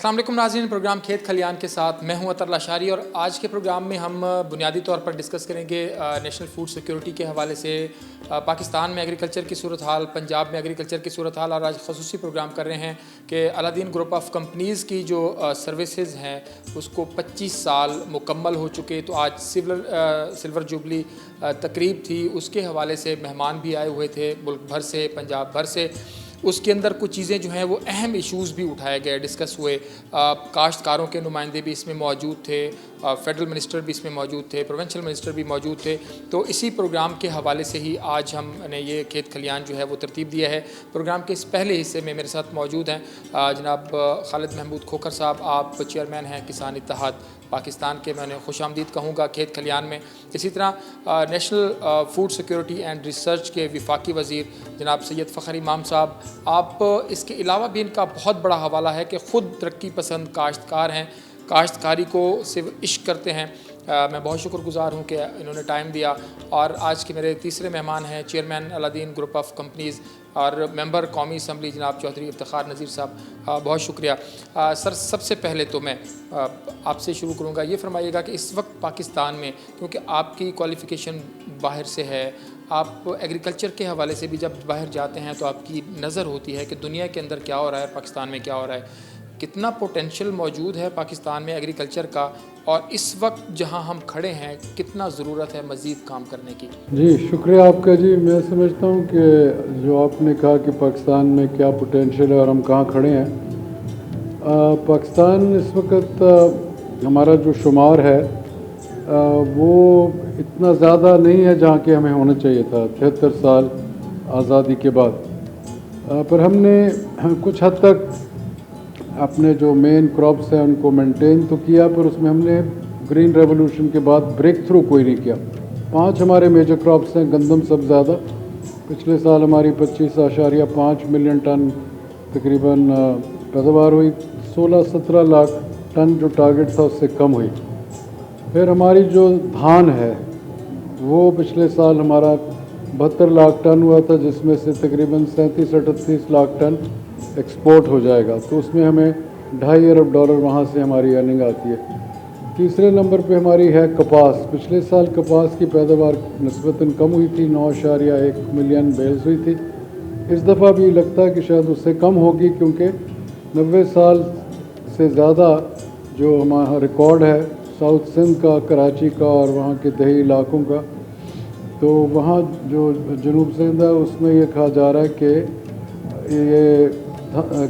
अस्सलाम वालेकुम नाज़रीन, प्रोग्राम खेत खलियान के साथ मैं हूं अतर लाशारी और आज के प्रोग्राम में हम बुनियादी तौर पर डिस्कस करेंगे नेशनल फूड सिक्योरिटी के हवाले से पाकिस्तान में एग्रीकल्चर की सूरत हाल, पंजाब में एग्रीकल्चर की सूरत हाल। और आज खसूसी प्रोग्राम कर रहे हैं कि अलादीन ग्रुप ऑफ कंपनीज़ की जो सर्विसेज हैं उसको 25 साल मुकम्मल हो चुके। तो आज सिल्वर जुबली तकरीब थी, उसके हवाले से मेहमान भी आए हुए थे मुल्क भर से, पंजाब भर से। उसके अंदर कुछ चीज़ें जो हैं वो अहम इश्यूज़ भी उठाए गए, डिस्कस हुए। काश्तकारों के नुमाइंदे भी इसमें मौजूद थे, फेडरल मिनिस्टर भी इसमें मौजूद थे, प्रोविंशियल मिनिस्टर भी मौजूद थे। तो इसी प्रोग्राम के हवाले से ही आज हमने ये खेत खलियान जो है वो तरतीब दिया है। प्रोग्राम के इस पहले हिस्से में मेरे साथ मौजूद हैं जनाब खालिद महमूद खोखर साहब। आप चेयरमैन हैं किसान इत्तेहाद पाकिस्तान के, मैं उन्हें खुश आमदीद कहूँगा खेत खलियान में। इसी तरह national food security and research के वफाकी वज़ीर जनाब सैयद फ़खर इमाम साहब। आप इसके अलावा भी इनका बहुत बड़ा हवाला है कि ख़ुद तरक्की पसंद काश्तकार हैं, काश्तकारी को सिर्फ इश्क करते हैं। मैं बहुत शुक्रगुज़ार हूँ कि इन्होंने टाइम दिया। और आज के मेरे तीसरे मेहमान हैं chairman Aladdin group of companies और मेंबर कौमी असम्बली जनाब चौधरी इफ्तिखार नज़ीर साहब। बहुत शुक्रिया सर। सबसे पहले तो मैं आपसे शुरू करूँगा, ये फरमाइएगा कि इस वक्त पाकिस्तान में, क्योंकि आपकी क्वालिफ़िकेशन बाहर से है, आप एग्रीकल्चर के हवाले से भी जब बाहर जाते हैं तो आपकी नज़र होती है कि दुनिया के अंदर क्या हो रहा है, पाकिस्तान में क्या हो रहा है, कितना पोटेंशियल मौजूद है पाकिस्तान में एग्रीकल्चर का, और इस वक्त जहां हम खड़े हैं कितना ज़रूरत है मज़ीद काम करने की। जी शुक्रिया आपका जी। मैं समझता हूं कि जो आपने कहा कि पाकिस्तान में क्या पोटेंशियल है और हम कहां खड़े हैं, पाकिस्तान इस वक्त हमारा जो शुमार है वो इतना ज़्यादा नहीं है जहां कि हमें होना चाहिए था 73 साल आज़ादी के बाद। पर हमने कुछ हद तक अपने जो मेन क्रॉप्स हैं उनको मेंटेन तो किया, पर उसमें हमने ग्रीन रेवोल्यूशन के बाद ब्रेक थ्रू कोई नहीं किया। 5 हमारे मेजर क्रॉप्स हैं, गंदम सब ज़्यादा। पिछले साल हमारी 25.5 मिलियन टन तकरीबन पैदावार हुई, 16-17 लाख टन जो टारगेट था उससे कम हुई। फिर हमारी जो धान है वो पिछले साल हमारा 72 लाख टन हुआ था, जिसमें से तकरीबन 37-38 लाख टन एक्सपोर्ट हो जाएगा। तो उसमें हमें $2.5 अरब वहाँ से हमारी अर्निंग आती है। तीसरे नंबर पे हमारी है कपास। पिछले साल कपास की पैदावार निस्बतन कम हुई थी, 9.1 मिलियन बेल्स हुई थी। इस दफ़ा भी लगता है कि शायद उससे कम होगी, क्योंकि 90 साल से ज़्यादा जो हमारा रिकॉर्ड है साउथ सिंध का, कराची का और वहाँ के दही इलाकों का, तो वहाँ जो जनूब सिंध है उसमें ये कहा जा रहा है कि ये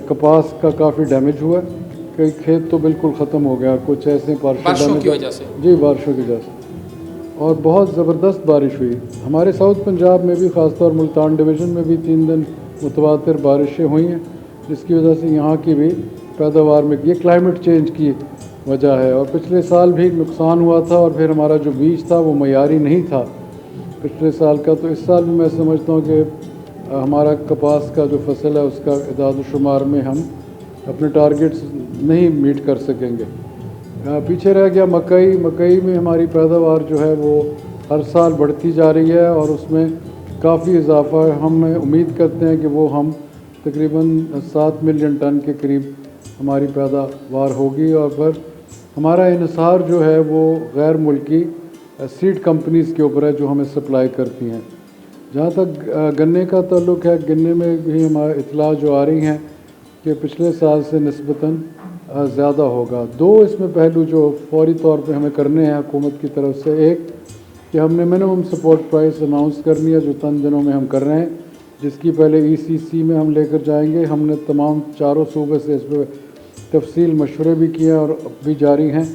कपास का काफ़ी डैमेज हुआ है। कई खेत तो बिल्कुल ख़त्म हो गया, कुछ ऐसे बारिशों की वजह से। जी बारिशों की वजह से, और बहुत ज़बरदस्त बारिश हुई। हमारे साउथ पंजाब में भी, ख़ासतौर मुल्तान डिवीज़न में भी 3 दिन मुतवातिर बारिशें हुई हैं, जिसकी वजह से यहाँ की भी पैदावार में ये क्लाइमेट चेंज की वजह है। और पिछले साल भी नुकसान हुआ था, और फिर हमारा जो बीज था वो मयारी नहीं था पिछले साल का। तो इस साल भी मैं समझता हूँ कि हमारा कपास का जो फसल है उसका इदाद शुमार में हम अपने टारगेट्स नहीं मीट कर सकेंगे। पीछे रह गया मकई। मकई में हमारी पैदावार जो है वो हर साल बढ़ती जा रही है और उसमें काफ़ी इजाफा है। हम उम्मीद करते हैं कि वो हम तकरीबन 7 मिलियन टन के करीब हमारी पैदावार होगी। और पर हमारा इन्हिसार जो है वो गैर मुल्की सीड कंपनीज़ के ऊपर है जो हमें सप्लाई करती हैं। जहाँ तक गन्ने का ताल्लुक़ है, गन्ने में भी हमारे इतला जो आ रही हैं कि पिछले साल से निस्बतन ज़्यादा होगा। 2 इसमें पहलू जो फौरी तौर पे हमें करने हैं हुकूमत की तरफ से, एक कि हमने मिनिमम सपोर्ट प्राइस अनाउंस करनी है जो चंद दिनों में हम कर रहे हैं, जिसकी पहले ECC में हम लेकर जाएंगे। हमने तमाम 4 सूबे से इस पर तफसील मशवरे भी किए और अब भी जारी हैं।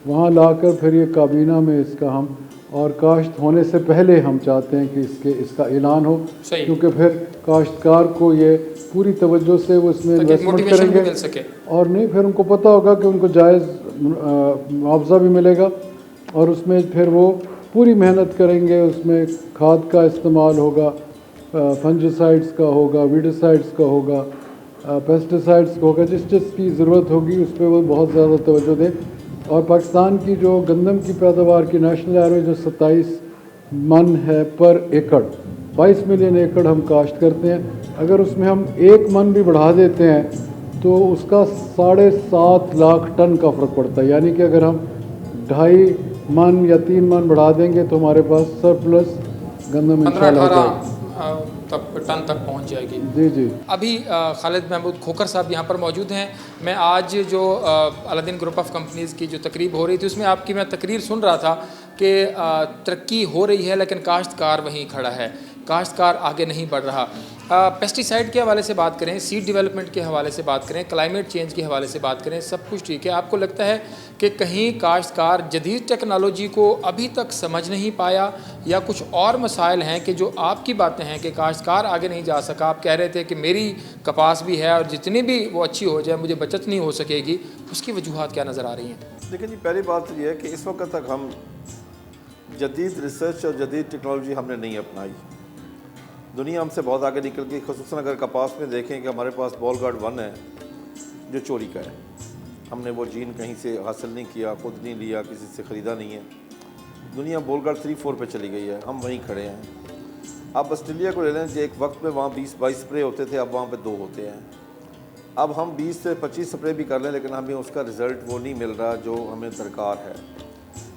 वहाँ लाकर फिर ये काबीना में इसका हम, और काश्त होने से पहले हम चाहते हैं कि इसका ऐलान हो, क्योंकि फिर काश्तकार को ये पूरी तवज्जो से वो इसमें इन्वेस्टमेंट करेंगे, और नहीं फिर उनको पता होगा कि उनको जायज़ मुआवजा भी मिलेगा, और उसमें फिर वो पूरी मेहनत करेंगे। उसमें खाद का इस्तेमाल होगा, फंजिसाइड्स का होगा, वीडिसाइड्स का होगा, पेस्टिसाइड्स का होगा, जिस की ज़रूरत होगी उस पर वो बहुत ज़्यादा तवज्जो दें। और पाकिस्तान की जो गंदम की पैदावार की नेशनल एवरेज जो 27 मन है पर एकड़, 22 मिलियन एकड़ हम काश्त करते हैं। अगर उसमें हम 1 मन भी बढ़ा देते हैं तो उसका 7.5 लाख टन का फ़र्क पड़ता है। यानी कि अगर हम 2.5 मन या 3 मन बढ़ा देंगे तो हमारे पास सरप्लस गंदम इंशाल्लाह हो जाएगी। 15-18 टन तक पहुंच जाएगी। जी जी। अभी खालिद महमूद खोखर साहब यहाँ पर मौजूद हैं। मैं आज जो अलादीन ग्रुप ऑफ कंपनीज़ की जो तकरीब हो रही थी उसमें आपकी मैं तकरीर सुन रहा था कि तरक्की हो रही है लेकिन काश्तकार वहीं खड़ा है, काश्तकार आगे नहीं बढ़ रहा। पेस्टिसाइड के हवाले से बात करें, सीड डेवलपमेंट के हवाले से बात करें, क्लाइमेट चेंज के हवाले से बात करें, सब कुछ ठीक है। आपको लगता है कि कहीं काश्तकार जदीद टेक्नोलॉजी को अभी तक समझ नहीं पाया या कुछ और मसाइल हैं कि जो आपकी बातें हैं कि काश्तकार आगे नहीं जा सका? आप कह रहे थे कि मेरी कपास भी है और जितनी भी वो अच्छी हो जाए मुझे बचत नहीं हो सकेगी, उसकी वजूहत क्या नज़र आ रही हैं? देखिए जी, पहली बात तो ये है कि इस वक्त तक हम जदीद रिसर्च और जदीद टेक्नोलॉजी हमने नहीं अपनाई। दुनिया हमसे बहुत आगे निकल गई। ख़ुसूसन अगर कपास में देखें कि हमारे पास बॉल गार्ड 1 है जो चोरी का है। हमने वो जीन कहीं से हासिल नहीं किया, खुद नहीं लिया, किसी से ख़रीदा नहीं है। दुनिया बॉल गार्ड 3-4 पे चली गई है, हम वहीं खड़े हैं। आप ऑस्ट्रेलिया को ले लें, जो एक वक्त में वहाँ 20-22 स्प्रे होते थे, अब वहाँ पे 2 होते हैं। अब हम 20 से 25 स्प्रे भी कर लें लेकिन हमें उसका रिज़ल्ट वो नहीं मिल रहा जो हमें दरकार है।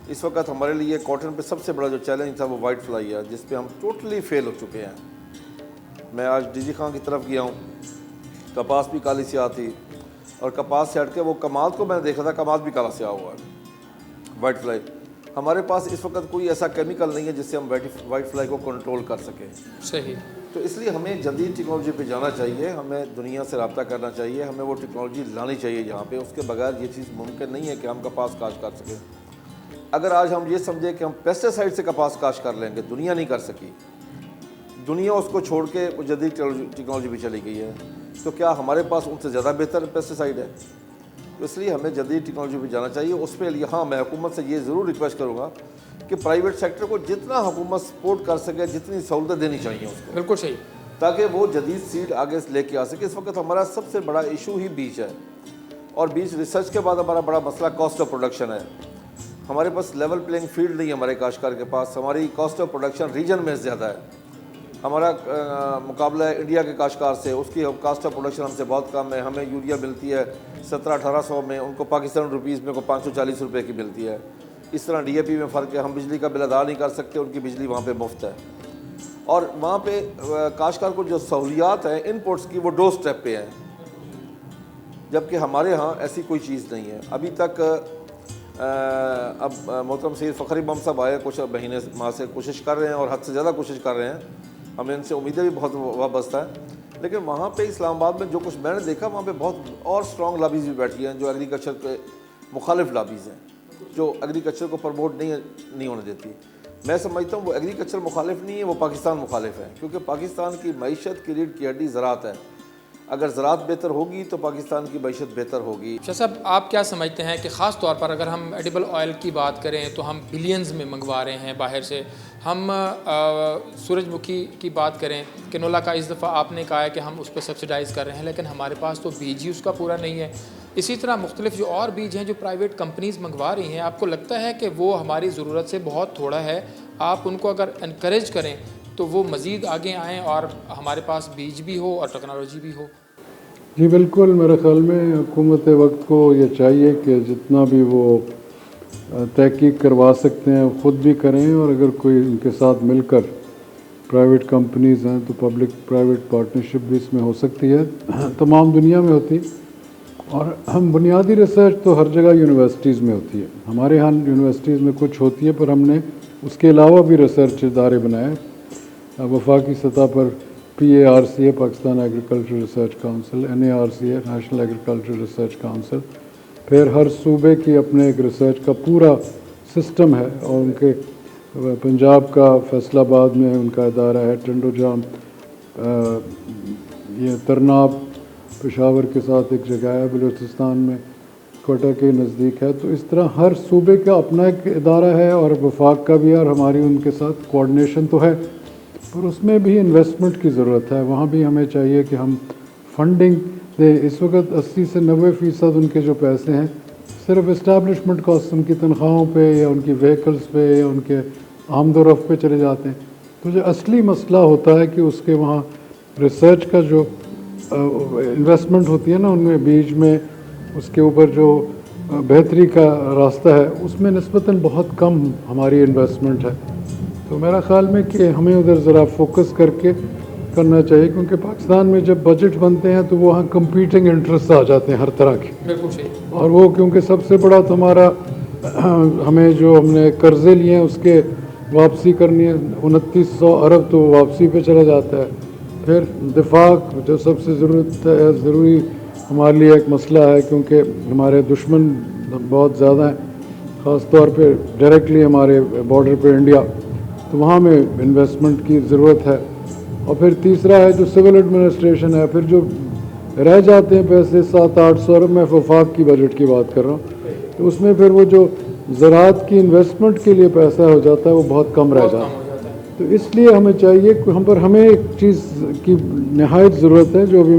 इस वक्त हमारे लिए कॉटन पे सबसे बड़ा जो चैलेंज था वो वाइट फ्लाई है, जिस पे हम टोटली फेल हो चुके हैं। मैं आज डीजी खां की तरफ गया हूँ, कपास भी काली स्याह थी और कपास से हट के वो कमाल को मैंने देखा था, कमाल भी काला स्याह हुआ है। वाइट फ्लाई हमारे पास इस वक्त कोई ऐसा केमिकल नहीं है जिससे हम वाइट फ्लाई को कंट्रोल कर सकें। सही। तो इसलिए हमें जदीद टेक्नोलॉजी पे जाना चाहिए, हमें दुनिया से रब्ता करना चाहिए, हमें वो टेक्नोलॉजी लानी चाहिए यहाँ पे। उसके बगैर ये चीज़ मुमकिन नहीं है कि हम कपास काश्त कर सकें। अगर आज हम ये समझें कि हम पेस्टिसाइड से कपास काश्त कर लेंगे, दुनिया नहीं कर सकी, दुनिया उसको छोड़ के जदीद टेक्नोलॉजी भी चली गई है, तो क्या हमारे पास उनसे ज़्यादा बेहतर पेस्टिसाइड है? तो इसलिए हमें जदीद टेक्नोलॉजी पे जाना चाहिए। उस पर हाँ, मैं हुकूमत से ये ज़रूर रिक्वेस्ट करूँगा कि प्राइवेट सेक्टर को जितना हुकूमत सपोर्ट कर सके, जितनी सहूलतें देनी चाहिए उसको, बिल्कुल सही, ताकि वो जदीद सीड आगे लेके आ सके। इस वक्त हमारा सबसे बड़ा इशू ही बीज है और बीज रिसर्च के बाद हमारा बड़ा मसला कॉस्ट ऑफ प्रोडक्शन है। हमारे पास लेवल प्लेइंग फील्ड नहीं है हमारे काश्तकार के पास। हमारी कॉस्ट ऑफ प्रोडक्शन रीजन में ज़्यादा है। हमारा मुकाबला है इंडिया के काश्तकार से, उसकी कॉस्ट ऑफ प्रोडक्शन हमसे बहुत कम है। हमें यूरिया मिलती है 1700-1800 में, उनको पाकिस्तान रुपीज़ में को 540 रुपये की मिलती है। इस तरह DAP में फ़र्क है। हम बिजली का बिल अदा नहीं कर सकते, उनकी बिजली वहाँ पे मुफ्त है। और वहाँ पे काश्तकार को जो सहूलियात हैं इनपुट्स की, वो डोर स्टेप पे हैं, जबकि हमारे यहाँ ऐसी कोई चीज़ नहीं है अभी तक। अब मोहतरम सैयद फ़खरी इमाम साहब आए, कुछ महीने माह से कोशिश कर रहे हैं और हद से ज़्यादा कोशिश कर रहे हैं। हमें इनसे उम्मीदें भी बहुत वाबस्ता है। लेकिन वहाँ पे इस्लामाबाद में जो कुछ मैंने देखा, वहाँ पे बहुत और स्ट्रॉन्ग लॉबीज़ भी बैठी हैं जो एग्रीकल्चर के मुखालिफ लॉबीज़ हैं, जो एग्रीकल्चर को प्रमोट नहीं होने देती। मैं समझता हूँ वो एग्रीकल्चर मुखालिफ नहीं है, वो पाकिस्तान मुखालिफ है, क्योंकि पाकिस्तान की मईशत की रीढ़ की हड्डी ज़राअत है। अगर ज़राअत बेहतर होगी तो पाकिस्तान की मईशत बेहतर होगी। शाह साहब, आप क्या समझते हैं कि ख़ास तौर पर अगर हम एडिबल ऑयल की बात करें तो हम बिलियंस में मंगवा रहे हैं बाहर से। हम सूरजमुखी की बात करें, कैनोला का इस दफ़ा आपने कहा है कि हम उस पर सब्सिडाइज़ कर रहे हैं, लेकिन हमारे पास तो बीज ही उसका पूरा नहीं है। इसी तरह मुख्तलिफ जो और बीज हैं जो प्राइवेट कंपनीज़ मंगवा रही हैं, आपको लगता है कि वो हमारी ज़रूरत से बहुत थोड़ा है? आप उनको अगर इनकरेज करें तो वो मज़ीद आगे आएँ और हमारे पास बीज भी हो और टेक्नोलॉजी भी हो। जी बिल्कुल, मेरे ख़्याल में हुकूमत वक्त को ये चाहिए कि जितना भी वो तहकीक करवा सकते हैं ख़ुद भी करें, और अगर कोई उनके साथ मिलकर प्राइवेट कंपनीज़ हैं तो पब्लिक प्राइवेट पार्टनरशिप भी इसमें हो सकती है, तमाम दुनिया में होती। और हम बुनियादी रिसर्च तो हर जगह यूनिवर्सिटीज़ में होती है। हमारे यहाँ यूनिवर्सिटीज़ में कुछ होती है, पर हमने उसके अलावा भी रिसर्च इदारे बनाए। वफाकी सतह पर PARC Pakistan agriculture research council, NARC national agriculture research council, फिर हर सूबे की अपने एक रिसर्च का पूरा सिस्टम है। और उनके पंजाब का फैसलाबाद में उनका इदारा है, टंडोजाम, ये तरनाब पेशावर के साथ एक जगह है, बलूचिस्तान में कोटा के नज़दीक है। तो इस तरह हर सूबे का अपना एक इदारा है और वफाक का भी है, और हमारी उनके साथ कोऑर्डिनेशन तो है, पर उसमें भी इन्वेस्टमेंट की ज़रूरत है। वहाँ भी हमें चाहिए कि हम फंडिंग दें। इस वक्त 80 से 90% उनके जो पैसे हैं सिर्फ इस्टेब्लिशमेंट कॉस्ट, उनकी तनख्वाहों पे या उनकी व्हीकल्स पे या उनके आमदोरफ़्त पे चले जाते हैं। तो जो असली मसला होता है कि उसके वहाँ रिसर्च का जो इन्वेस्टमेंट होती है ना उनमें बीज में, उसके ऊपर जो बेहतरी का रास्ता है, उसमें निस्बतन बहुत कम हमारी इन्वेस्टमेंट है। तो मेरा ख्याल में कि हमें उधर ज़रा फोकस करके करना चाहिए, क्योंकि पाकिस्तान में जब बजट बनते हैं तो वहाँ कंपीटिंग इंटरेस्ट आ जाते हैं हर तरह के। बिल्कुल सही। और वो क्योंकि सबसे बड़ा तो हमारा हमें जो हमने कर्ज़े लिए हैं उसके वापसी करनी है, 2900 अरब तो वापसी पे चला जाता है। फिर दिफा जो सबसे ज़रूरी हमारे लिए एक मसला है, क्योंकि हमारे दुश्मन बहुत ज़्यादा हैं, ख़ास तौर पे डायरेक्टली हमारे बॉर्डर पे इंडिया, तो वहाँ में इन्वेस्टमेंट की ज़रूरत है। और फिर तीसरा है जो सिविल एडमिनिस्ट्रेशन है, फिर जो रह जाते हैं पैसे 700-800 अरब, मैं वफाक की बजट की बात कर रहा हूँ, तो उसमें फिर वो जो ज़राअत की इन्वेस्टमेंट के लिए पैसा हो जाता है वो बहुत कम रह जाता है। तो इसलिए हमें चाहिए कि हमें एक चीज़ की नहायत ज़रूरत है, जो भी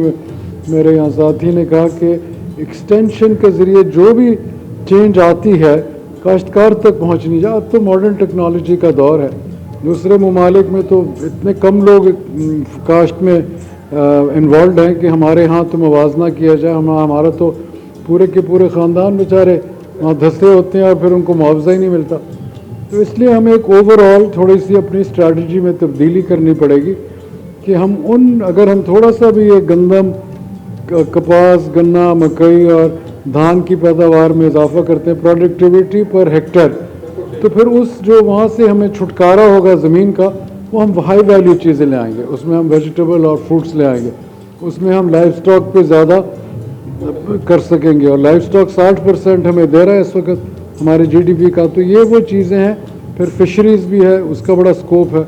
मेरे यहाँ साथी ने कहा कि एक्सटेंशन के ज़रिए जो भी चेंज आती है काश्तकार तक पहुँचनी चाहिए। अब तो मॉडर्न टेक्नोलॉजी का दौर है, दूसरे ममालिक में तो इतने कम लोग काश्त में इन्वॉल्व हैं कि हमारे यहाँ तो मुवाजना किया जाए, हमारा तो पूरे के पूरे ख़ानदान बेचारे वहाँ धंसे होते हैं और फिर उनको मुआवजा ही नहीं मिलता। तो इसलिए हमें एक ओवरऑल थोड़ी सी अपनी स्ट्रैटेजी में तब्दीली करनी पड़ेगी कि अगर हम थोड़ा सा भी ये गंदम, कपास, गन्ना, मकई और धान की पैदावार में इजाफा करते हैं प्रोडक्टिविटी पर हेक्टेयर, तो फिर उस जो वहाँ से हमें छुटकारा होगा ज़मीन का, वो हम हाई वैल्यू चीज़ें ले आएंगे, उसमें हम वेजिटेबल और फ्रूट्स ले आएंगे, उसमें हम लाइफ स्टॉक पे ज़्यादा कर सकेंगे। और लाइफ स्टॉक 60% हमें दे रहा है इस वक्त हमारे जीडीपी का। तो ये वो चीज़ें हैं। फिर फिशरीज़ भी है, उसका बड़ा स्कोप है।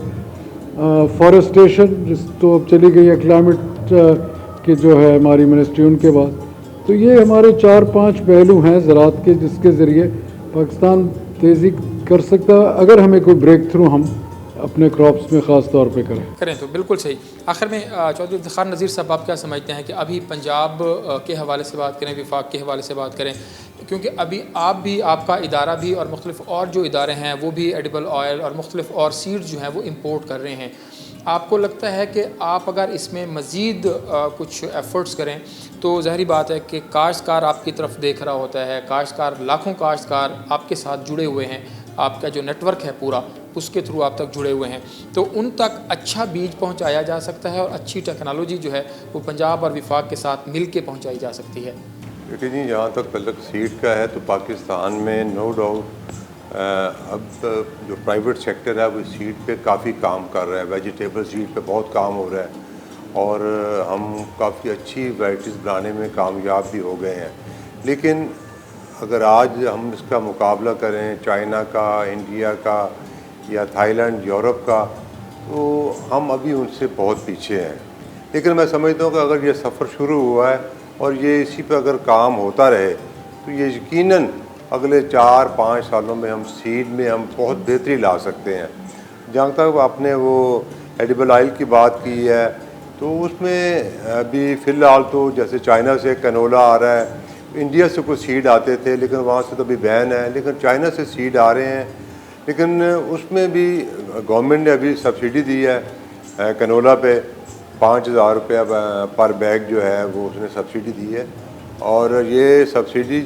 फॉरेस्टेशन जिस तो अब चली गई है, क्लाइमेट की जो है हमारी मिनिस्ट्री, उनके बाद। तो ये हमारे 4-5 पहलू हैं ज़राअत के, जिसके ज़रिए पाकिस्तान तेज़ी कर सकता है, अगर हमें कोई ब्रेक थ्रू हम अपने क्रॉप्स में ख़ास तौर पे करें तो बिल्कुल सही। आखिर में चौधरी इफ्तिखार नज़ीर साहब, आप क्या समझते हैं कि अभी पंजाब के हवाले से बात करें, विफाक के हवाले से बात करें, क्योंकि अभी आप भी, आपका इदारा भी और मुख्तलिफ और जो इदारे हैं वो भी एडिबल ऑयल और मुख्तलिफ और सीड्स जो हैं वो इम्पोर्ट कर रहे हैं। आपको लगता है कि आप अगर इसमें मज़ीद कुछ एफ़र्ट्स करें तो ज़ाहिरी बात है कि काश्तकार आपकी तरफ देख रहा होता है, काश्तकार, लाखों काश्तकार आपके साथ जुड़े हुए हैं, आपका जो नेटवर्क है पूरा उसके थ्रू आप तक जुड़े हुए हैं, तो उन तक अच्छा बीज पहुंचाया जा सकता है और अच्छी टेक्नोलॉजी जो है वो पंजाब और विफाक के साथ मिल के पहुँचाई जा सकती है। देखिए जी, जहाँ तक तल्लुक़ सीड का है तो पाकिस्तान में नो डाउट अब जो प्राइवेट सेक्टर है वो सीड पे काफ़ी काम कर रहा है, वेजिटेबल सीड पे बहुत काम हो रहा है और हम काफ़ी अच्छी वैराइटीज़ बनाने में कामयाब भी हो गए हैं। लेकिन अगर आज हम इसका मुकाबला करें चाइना का, इंडिया का या थाईलैंड, यूरोप का, तो हम अभी उनसे बहुत पीछे हैं। लेकिन मैं समझता हूँ कि अगर ये सफ़र शुरू हुआ है और ये इसी पे अगर काम होता रहे तो ये यकीनन अगले 4-5 सालों में हम सीड में हम बहुत बेहतरी ला सकते हैं। जहाँ तक आपने वो एडिबल ऑयल की बात की है तो उसमें अभी फ़िलहाल तो जैसे चाइना से कैनोला आ रहा है, इंडिया से कुछ सीड आते थे लेकिन वहाँ से तो अभी बैन है, लेकिन चाइना से सीड आ रहे हैं। लेकिन उसमें भी गवर्नमेंट ने अभी सब्सिडी दी है कैनोला पे, 5000 रुपया पर बैग जो है वो उसने सब्सिडी दी है और ये सब्सिडी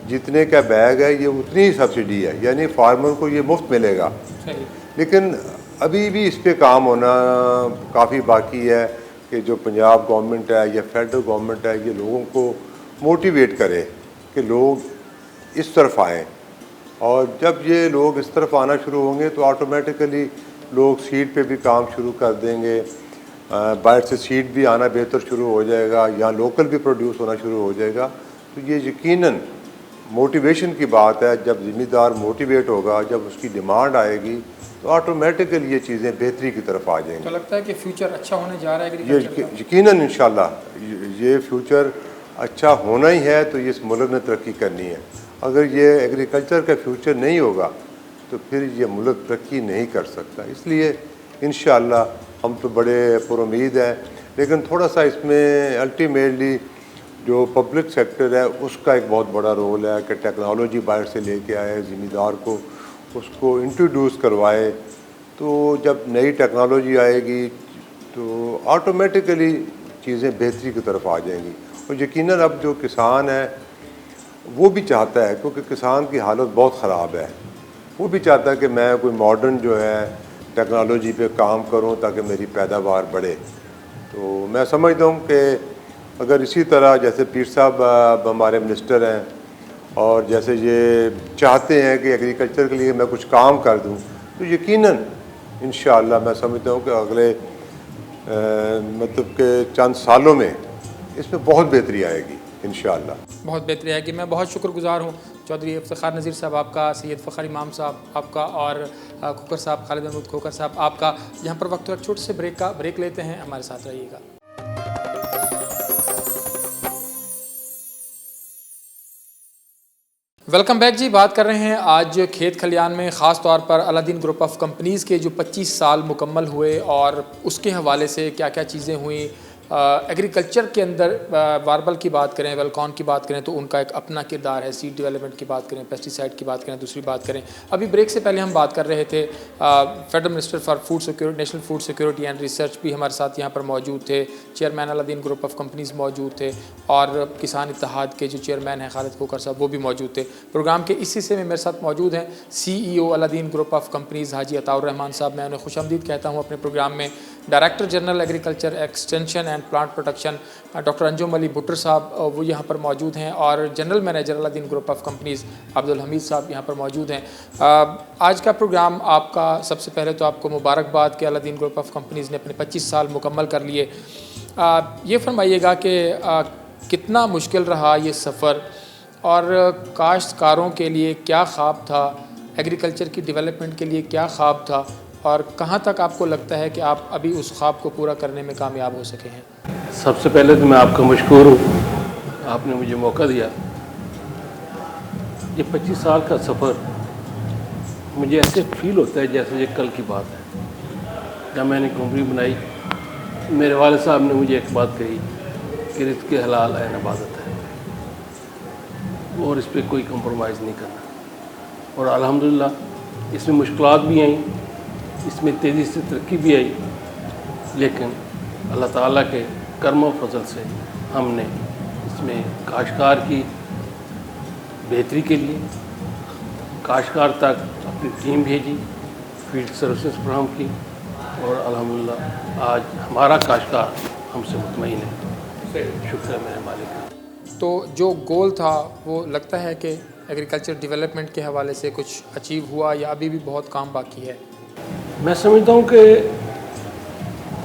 जितने का बैग है ये उतनी ही सब्सिडी है, यानी फार्मर को ये मुफ्त मिलेगा। लेकिन अभी भी इस पे काम होना काफ़ी बाकी है कि जो पंजाब गवर्नमेंट है या फेडरल गवर्नमेंट है ये लोगों को मोटिवेट करे कि लोग इस तरफ आएँ, और जब ये लोग इस तरफ आना शुरू होंगे तो ऑटोमेटिकली लोग सीड पे भी काम शुरू कर देंगे, बाहर से सीड भी आना बेहतर शुरू हो जाएगा, यहाँ लोकल भी प्रोड्यूस होना शुरू हो जाएगा। तो ये यकीनन मोटिवेशन की बात है। जब ज़िम्मेदार मोटिवेट होगा, जब उसकी डिमांड आएगी तो ऑटोमेटिकली ये चीज़ें बेहतरी की तरफ आ जाएंगी। तो लगता है कि फ्यूचर अच्छा होने जा रहा है ये यकीनन इंशाल्लाह ये फ्यूचर अच्छा होना ही है, तो ये इस मुल्क ने तरक्की करनी है। अगर ये एग्रीकल्चर का फ्यूचर नहीं होगा तो फिर ये मुल्क तरक्की नहीं कर सकता। इसलिए इंशाल्लाह हम तो बड़े पुरुमीद हैं, लेकिन थोड़ा सा इसमें अल्टीमेटली जो पब्लिक सेक्टर है उसका एक बहुत बड़ा रोल है कि टेक्नोलॉजी बाहर से लेके आए, ज़िम्मेदार को उसको इंट्रोड्यूस करवाए। तो जब नई टेक्नोलॉजी आएगी तो ऑटोमेटिकली चीज़ें बेहतरी की तरफ आ जाएंगी। और यकीनन अब जो किसान है वो भी चाहता है, क्योंकि किसान की हालत बहुत ख़राब है, वो भी चाहता है कि मैं कोई मॉडर्न जो है टेक्नोलॉजी पे काम करूं ताकि मेरी पैदावार बढ़े। तो मैं समझता हूं कि अगर इसी तरह जैसे पीर साहब अब हमारे मिनिस्टर हैं और जैसे ये चाहते हैं कि एग्रीकल्चर के लिए मैं कुछ काम कर दूं, तो यकीनन इंशाअल्लाह मैं समझता हूं कि अगले मतलब के चंद सालों में इसमें बहुत बेहतरी आएगी इंशाअल्लाह। बहुत बेहतरी आएगी। मैं बहुत शुक्रगुजार हूँ चौधरी इफ्तिखार नज़ीर साहब आपका, सैयद फ़खर इमाम साहब आपका और खोकर साहब, खालिद महमूद खोकर साहब आपका। यहाँ पर वक्त एक छोटे से ब्रेक लेते हैं, हमारे साथ रहिएगा। वेलकम बैक जी। बात कर रहे हैं आज खेत खलियान में, ख़ास तौर पर अलादीन ग्रुप ऑफ कंपनीज़ के जो 25 साल मुकम्मल हुए और उसके हवाले से क्या क्या चीज़ें हुई। एग्रीकल्चर के अंदर वार्बल की बात करें, वेलकॉन की बात करें तो उनका एक अपना किरदार है, सीड डेवलपमेंट की बात करें, पेस्टिसाइड की बात करें, दूसरी बात करें। अभी ब्रेक से पहले हम बात कर रहे थे federal minister for food security, national food security and research भी हमारे साथ यहाँ पर मौजूद थे, chairman Aladdin group of companies मौजूद थे और किसान इत्तेहाद के जो चेयरमैन हैं खालिद खोकर साहब वो भी मौजूद थे। प्रोग्राम के इस हिस्से में मेरे साथ मौजूद हैं CEO Aladdin group of companies Haji Ataur Rahman sahab. मैं उन्हें खुशामदीद कहता हूँ अपने प्रोग्राम में। Director general agriculture extension and plant protection doctor Anjum Ali Bhuttar sahab वो यहाँ पर मौजूद हैं और general manager Aladdin group of companies Abdul Hameed sahab यहाँ पर मौजूद हैं। आज का प्रोग्राम आपका, सबसे पहले तो आपको मुबारकबाद कि अलादीन ग्रुप ऑफ कंपनीज़ ने अपने 25 साल मुकम्मल कर लिए। ये फरमाइएगा कि कितना मुश्किल रहा ये सफ़र और काश्तकारों के लिए क्या ख्वाब था, एग्रीकल्चर की डेवलपमेंट के लिए क्या ख्वाब था और कहाँ तक आपको लगता है कि आप अभी उस ख्वाब को पूरा करने में कामयाब हो सके हैं? सबसे पहले तो मैं आपका मशकूर हूँ, आपने मुझे मौका दिया। ये 25 साल का सफ़र मुझे ऐसे फील होता है जैसे ये कल की बात है। जब मैंने कंपनी बनाई, मेरे वाले साहब ने मुझे एक बात कही कि रिज़्क़ के हलाल ऐन इबादत है और इस पर कोई कंप्रोमाइज़ नहीं करना। और अल्हम्दुलिल्लाह इसमें मुश्किलात भी आई, इसमें तेज़ी से तरक्की भी आई, लेकिन अल्लाह ताला के करम और फजल से हमने इसमें काश्तकार की बेहतरी के लिए काश्तकार तक अपनी टीम भेजी, फील्ड सर्विसेज फराहम की और अल्हम्दुलिल्लाह आज हमारा काश्तकार हमसे मुतमईन है। शुक्र है मेरे मालिक का। तो जो गोल था वो लगता है कि एग्रीकल्चर डेवलपमेंट के हवाले से कुछ अचीव हुआ या अभी भी बहुत काम बाकी है? मैं समझता हूँ कि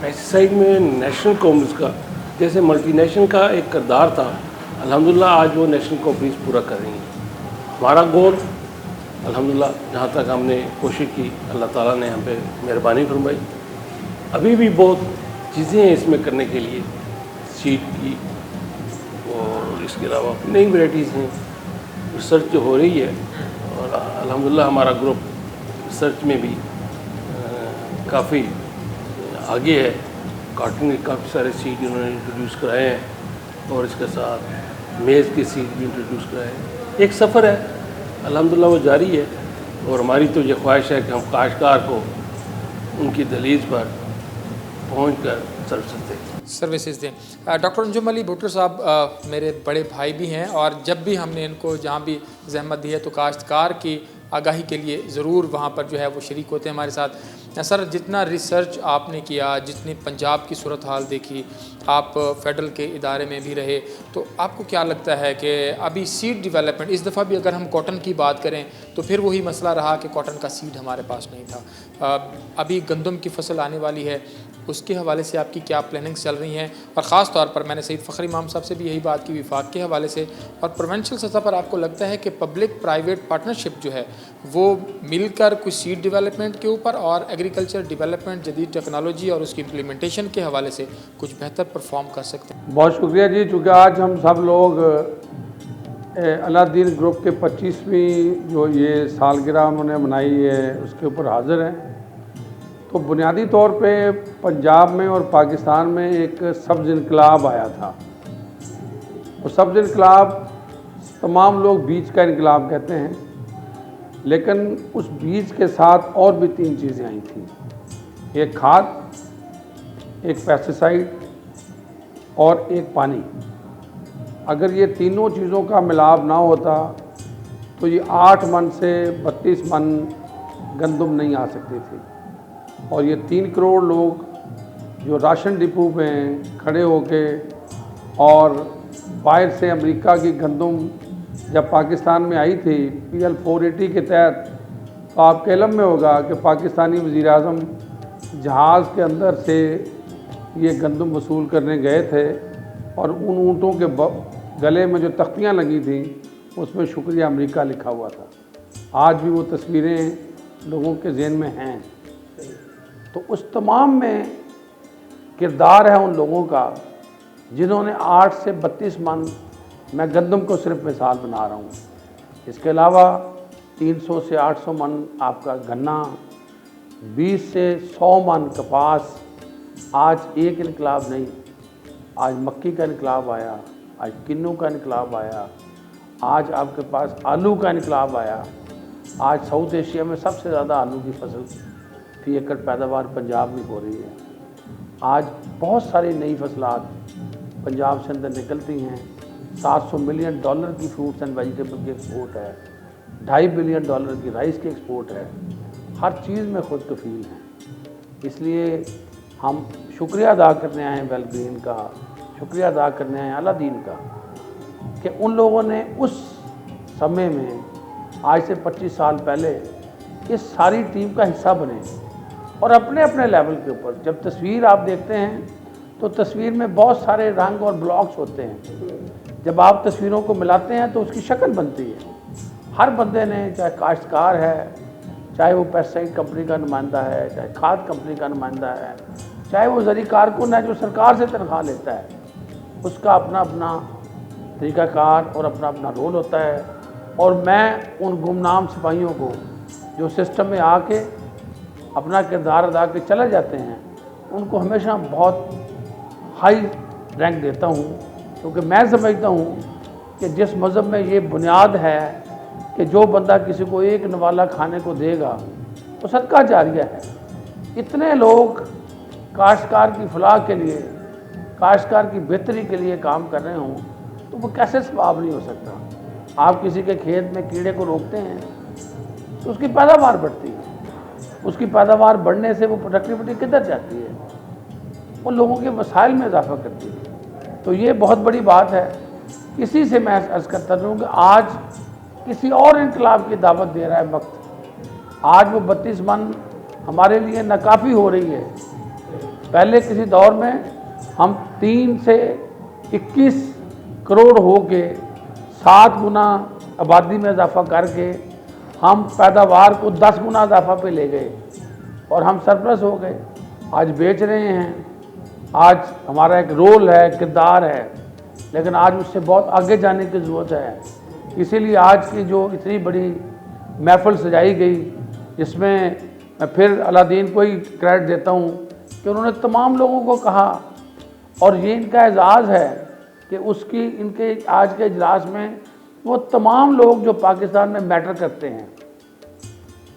पेस्टिसाइड में नेशनल कंपनीज का जैसे मल्टीनेशनल का एक किरदार था, अल्हम्दुलिल्लाह आज वो नेशनल कंपनीज पूरा कर रही हैं। हमारा गोल अल्हम्दुलिल्लाह जहाँ तक हमने कोशिश की, अल्लाह ताला ने हम पे मेहरबानी फरमाई। अभी भी बहुत चीज़ें हैं इसमें करने के लिए, सीड की और इसके अलावा नई वैराइटीज़ हैं, रिसर्च जो हो रही है और अल्हम्दुलिल्लाह हमारा ग्रुप रिसर्च में भी काफ़ी आगे है। कॉटन के काफ़ी सारे सीड उन्होंने इंट्रोड्यूस कराए हैं और इसके साथ मेज़ के सीड भी इंट्रोड्यूस कराए हैं। एक सफ़र है, अल्हम्दुलिल्लाह वो जारी है और हमारी तो ये ख्वाहिश है कि हम काश्तकार को उनकी दहलीज पर पहुँच कर सर्विसेज दें। डॉक्टर अंजुम अली भुट्टर साहब मेरे बड़े भाई भी हैं और जब भी हमने इनको जहाँ भी जहमत दी है तो काश्तकार की आगाही के लिए ज़रूर वहाँ पर जो है वो शरीक होते हैं हमारे साथ। सर, जितना रिसर्च आपने किया, जितनी पंजाब की सूरत हाल देखी, आप फेडरल के इदारे में भी रहे, तो आपको क्या लगता है कि अभी सीड डेवलपमेंट, इस दफ़ा भी अगर हम कॉटन की बात करें तो फिर वही मसला रहा कि कॉटन का सीड हमारे पास नहीं था। अभी गंदम की फसल आने वाली है, उसके हवाले से आपकी क्या प्लानिंग्स चल रही हैं? और ख़ास तौर पर मैंने सैयद फ़खर इमाम साहब से भी यही बात की विफाक के हवाले से। और प्रोविंशियल सतह पर आपको लगता है कि पब्लिक प्राइवेट पार्टनरशिप जो है वो मिलकर कुछ सीड डेवलपमेंट के ऊपर और एग्रीकल्चर डेवलपमेंट, जदीद टेक्नोलॉजी और उसकी इम्प्लीमेंटेशन के हवाले से कुछ बेहतर परफॉर्म कर सकते हैं? बहुत शुक्रिया जी। चूँकि आज हम सब लोग अलादीन ग्रुप के 25वीं जो ये सालगिरह उन्होंने मनाई है उसके ऊपर हाज़िर हैं। तो बुनियादी तौर पे पंजाब में और पाकिस्तान में एक सब्ज़ इनकलाब आया था। वो सब्ज़ इनकलाब तमाम लोग बीज का इनकलाब कहते हैं, लेकिन उस बीज के साथ और भी 3 चीज़ें आई थी। एक खाद, एक पेस्टिसाइड और एक पानी। अगर ये तीनों चीज़ों का मिलाप ना होता तो ये 8 मन से 32 मन गंदम नहीं आ सकती थी। और ये 3 करोड़ लोग जो राशन डिपो में खड़े होके और बाहर से अमेरिका की गंदम जब पाकिस्तान में आई थी PL 480 के तहत, तो आपके इल्म में होगा कि पाकिस्तानी वज़ीर-ए-आज़म जहाज़ के अंदर से ये गंदम वसूल करने गए थे और उन ऊँटों के गले में जो तख्तियाँ लगी थी उसमें शुक्रिया अमेरिका लिखा हुआ था। आज भी वो तस्वीरें लोगों के ज़हन में हैं। तो उस तमाम में किरदार है उन लोगों का जिन्होंने 8 से 32 मन, मैं गंदम को सिर्फ मिसाल बना रहा हूँ, इसके अलावा 300 से 800 मन आपका गन्ना, 20 से 100 मन कपास। आज एक इनकलाब नहीं, आज मक्की का इनकलाब आया, आज किन्नू का इनकलाब आया, आज आपके पास आलू का इनकलाब आया। आज साउथ एशिया में सबसे ज़्यादा आलू की फसल फी एकड़ पैदावार पंजाब में हो रही है। आज बहुत सारी नई फसलात पंजाब से अंदर निकलती हैं। $700 मिलियन की फ्रूट्स एंड वेजिटेबल की एक्सपोर्ट है, $2.5 बिलियन की राइस की एक्सपोर्ट है। हर चीज़ में खुद कफील हैं। इसलिए हम शुक्रिया अदा करने आए हैं वेलग्रीन का, शुक्रिया अदा करने आए हैं अलादीन का कि उन लोगों ने उस समय में आज से 25 साल पहले इस सारी टीम का हिस्सा बने और अपने अपने लेवल के ऊपर जब तस्वीर आप देखते हैं तो तस्वीर में बहुत सारे रंग और ब्लॉक्स होते हैं। जब आप तस्वीरों को मिलाते हैं तो उसकी शक्ल बनती है। हर बंदे ने, चाहे काश्तकार है, चाहे वो पेस्टिसाइड कंपनी का नुमाइंदा है, चाहे खाद कंपनी का नुमाइंदा है, चाहे वो ज़री कारकुन है जो सरकार से तनख्वाह लेता है, उसका अपना अपना तरीक़ाकार और अपना अपना रोल होता है। और मैं उन गुमनाम सिपाहियों को जो सिस्टम में आके अपना किरदार अदा के चले जाते हैं, उनको हमेशा बहुत हाई रैंक देता हूँ, क्योंकि मैं समझता हूँ कि जिस मज़हब में ये बुनियाद है कि जो बंदा किसी को एक नवाला खाने को देगा वो सदका जारिया है। इतने लोग काश्तकार की फलाह के लिए, काश्तकार की बेहतरी के लिए काम कर रहे हों तो वो कैसे सवाब नहीं हो सकता। आप किसी के खेत में कीड़े को रोकते हैं तो उसकी पैदावार बढ़ती है, उसकी पैदावार बढ़ने से वो प्रोडक्टिविटी किधर जाती है, वो लोगों के वसाइल में इजाफा करती है। तो ये बहुत बड़ी बात है। इसी से मैं अर्ज़ करता हूँ कि आज किसी और इनकलाब की दावत दे रहा है वक्त। आज वो 32 मन हमारे लिए नाकाफ़ी हो रही है। पहले किसी दौर में हम 3 से 21 करोड़ हो के 7 गुना आबादी में इजाफा करके हम पैदावार को 10 गुना इजाफा पे ले गए और हम सरप्लस हो गए। आज बेच रहे हैं, आज हमारा एक रोल है, किरदार है, लेकिन आज उससे बहुत आगे जाने की ज़रूरत है। इसीलिए आज की जो इतनी बड़ी महफ़िल सजाई गई, इसमें मैं फिर अलादीन को ही क्रेडिट देता हूँ कि उन्होंने तमाम लोगों को कहा, और ये इनका एजाज़ है कि उसकी इनके आज के इजलास में वो तमाम लोग जो पाकिस्तान में मैटर करते हैं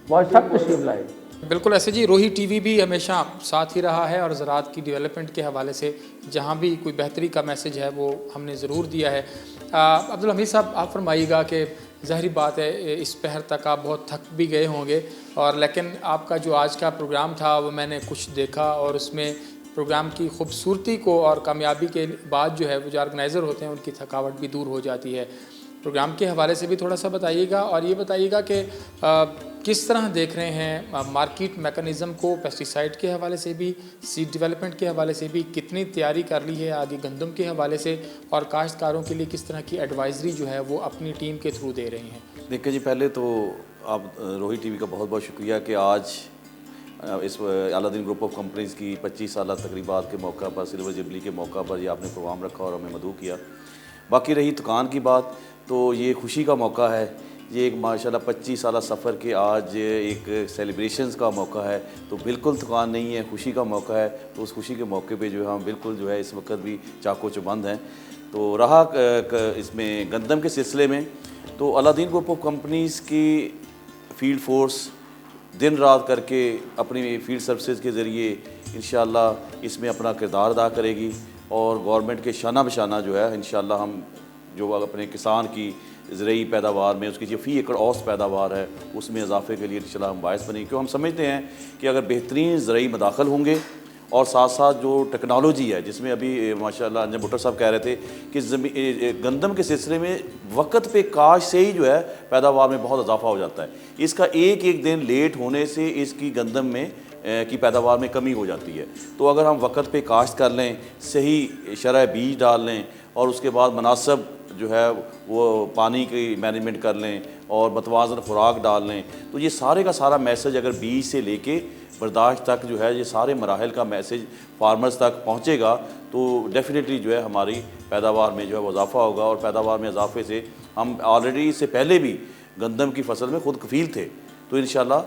वो सब तशरीफ़ लाए। बिल्कुल ऐसे जी, रोही टीवी भी हमेशा साथ ही रहा है और ज़राअत की डेवलपमेंट के हवाले से जहाँ भी कोई बेहतरी का मैसेज है वो हमने ज़रूर दिया है। अब्दुल हमीद साहब, आप फरमाइएगा कि ज़ाहिर बात है इस पहर तक आप बहुत थक भी गए होंगे, और लेकिन आपका जो आज का प्रोग्राम था वो मैंने कुछ देखा और उसमें प्रोग्राम की खूबसूरती को और कामयाबी के बाद जो है वो जो ऑर्गेनाइज़र होते हैं उनकी थकावट भी दूर हो जाती है। प्रोग्राम के हवाले से भी थोड़ा सा बताइएगा, और ये बताइएगा कि किस तरह देख रहे हैं मार्केट मैकेनिज़्म को, पेस्टिसाइड के हवाले से भी, सीड डेवलपमेंट के हवाले से भी, कितनी तैयारी कर ली है आगे गंदम के हवाले से, और काश्तकारों के लिए किस तरह की एडवाइजरी जो है वो अपनी टीम के थ्रू दे रही हैं। देखिए जी, पहले तो आप रोही टीवी का बहुत बहुत शुक्रिया कि आज इस अलादीन ग्रुप ऑफ कंपनीज़ की 25 साल तकरीबात के मौका पर, सिल्वर जुबली के मौका पर ये आपने प्रोग्राम रखा और हमें मदऊ किया। बाकी रही दुकान की बात, तो ये खुशी का मौका है। ये एक माशाल्लाह 25 साल सफ़र के आज एक सेलिब्रेशंस का मौका है, तो बिल्कुल दुकान नहीं है, खुशी का मौका है। तो उस खुशी के मौके पे जो है हम बिल्कुल जो है इस वक्त भी चाको चौबंद हैं। तो रहा इसमें गंदम के सिलसिले में, तो अलादीन ग्रुप ऑफ कंपनीज़ की फील्ड फोर्स दिन रात करके अपनी फील्ड सर्विसेज के ज़रिए इंशाअल्लाह इसमें अपना किरदार अदा करेगी और गवर्नमेंट के शाना बशाना जो है इंशाल्लाह हम जो अपने किसान की ज़रूरी पैदावार में उसकी जो फ़ी एकड़ औसत पैदावार है उसमें इजाफे के लिए इंशाल्लाह हम बायस बनेंगे। क्यों हम समझते हैं कि अगर बेहतरीन ज़रूरी मदाखल होंगे और साथ साथ जो टेक्नोलॉजी है जिसमें अभी माशाल्लाह अंजन भुट्टो साहब कह रहे थे कि गंदम के सिलसिले में वक्त पे काश से ही जो है पैदावार में बहुत इजाफा हो जाता है। इसका एक एक दिन लेट होने से इसकी गंदम में की पैदावार में कमी हो जाती है। तो अगर हम वक्त पे काश्त कर लें, सही शरह बीज डाल लें और उसके बाद मुनासिब जो है वो पानी की मैनेजमेंट कर लें और मतवाज़न खुराक डाल लें, तो ये सारे का सारा मैसेज अगर बीज से लेके बर्दाश्त तक जो है ये सारे मराहल का मैसेज फार्मर्स तक पहुँचेगा तो डेफिनेटली जो है हमारी पैदावार में जो है वो इजाफा होगा। और पैदावार में इजाफे से हम ऑलरेडी इससे पहले भी गंदम की फसल में खुद कफील थे, तो इंशाल्लाह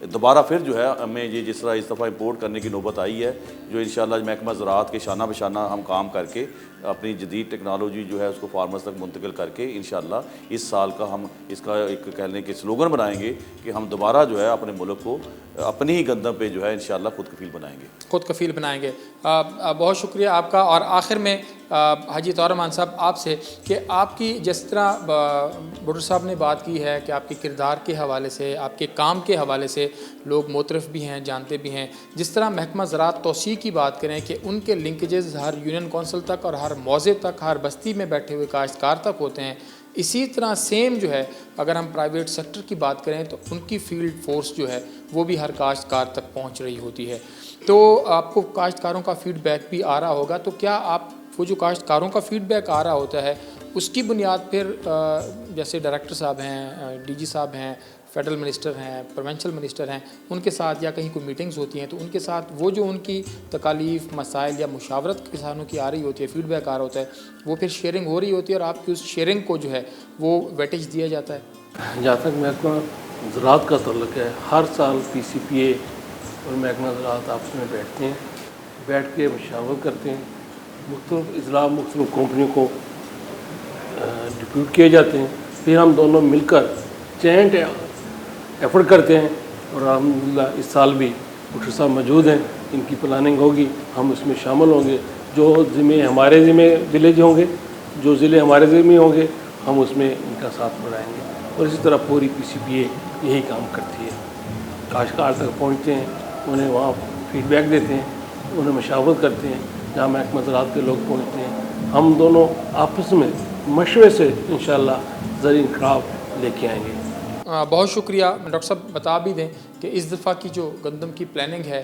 दोबारा फिर जो है हमें ये जिस तरह इस दफ़ा इम्पोर्ट करने की नौबत आई है, जो इंशाल्लाह महकमा ज़राअत के शाना बशाना हम काम करके अपनी जदीद टेक्नोलॉजी जो है उसको फार्मर्स तक मुंतकिल करके इंशाल्लाह इस साल का हम इसका एक कहने के स्लोगन बनाएंगे कि हम दोबारा जो है अपने मुल्क को अपनी ही गंदम पे जो है इंशाल्लाह खुद कफील बनाएंगे। खुद कफील बनाएंगे। बहुत शुक्रिया आपका। और आखिर में हाजी तौर रहमान साहब आपसे कि आपकी जिस तरह भुट्टो साहब ने बात की है कि आपके किरदार के हवाले से, आपके काम के हवाले से लोग मोतरफ़ भी हैं, जानते भी हैं, जिस तरह महकमा ज़राअत तौसी की बात करें कि उनके लिंकेजेस हर यूनियन कौंसिल तक और हर मौज़े तक, हर बस्ती में बैठे हुए काश्तकार तक होते हैं, इसी तरह सेम जो है अगर हम प्राइवेट सेक्टर की बात करें तो उनकी फील्ड फोर्स जो है वो भी हर काश्तकार तक पहुंच रही होती है। तो आपको काश्तकारों का फीडबैक भी आ रहा होगा, तो क्या आप वो जो काश्तकारों का फीडबैक आ रहा होता है उसकी बुनियाद फिर जैसे डायरेक्टर साहब हैं, डीजी साहब हैं, फेडरल मिनिस्टर हैं, प्रोविंशियल मिनिस्टर हैं, उनके साथ या कहीं कोई मीटिंग्स होती हैं तो उनके साथ वो जो उनकी तकालीफ, मसाइल या मुशावरत किसानों की आ रही होती है, फीडबैक आ रहा होता है, वो फिर शेयरिंग हो रही होती है और आपकी उस शेयरिंग को जो है वो वेटेज दिया जाता है? जहाँ तक महकमा ज़राअत का तल्लुक़ है, हर साल PCPA और महकमा ज़राअत आपस में बैठते हैं, बैठ के मशावरत करते हैं, मुख्तलिफ इजला मुख्तलिफ कंपनियों को डिप्यूट किए जाते हैं, फिर हम दोनों मिलकर जॉइंट एफर्ट करते हैं। और अल्हम्दुलिल्लाह इस साल भी भुट्टो साहब मौजूद हैं, इनकी प्लानिंग होगी, हम उसमें शामिल होंगे। जो ज़िले हमारे ज़िले विलेज होंगे, जो ज़िले हमारे ज़िले होंगे, हम उसमें इनका साथ बढ़ाएंगे। और इसी तरह पूरी PCPA यही काम करती है, काश्तकार तक पहुँचते हैं, उन्हें वहाँ फीडबैक देते हैं, उन्हें मशावरत करते हैं, जहाँ महकमा ज़राअत के लोग पहुँचते हैं, हम दोनों आपस में मशवरे से इंशाअल्लाह ज़रूरी इनकलाब लेके आएंगे। बहुत शुक्रिया। डॉक्टर साहब बता भी दें कि इस दफ़ा की जो गंदम की प्लानिंग है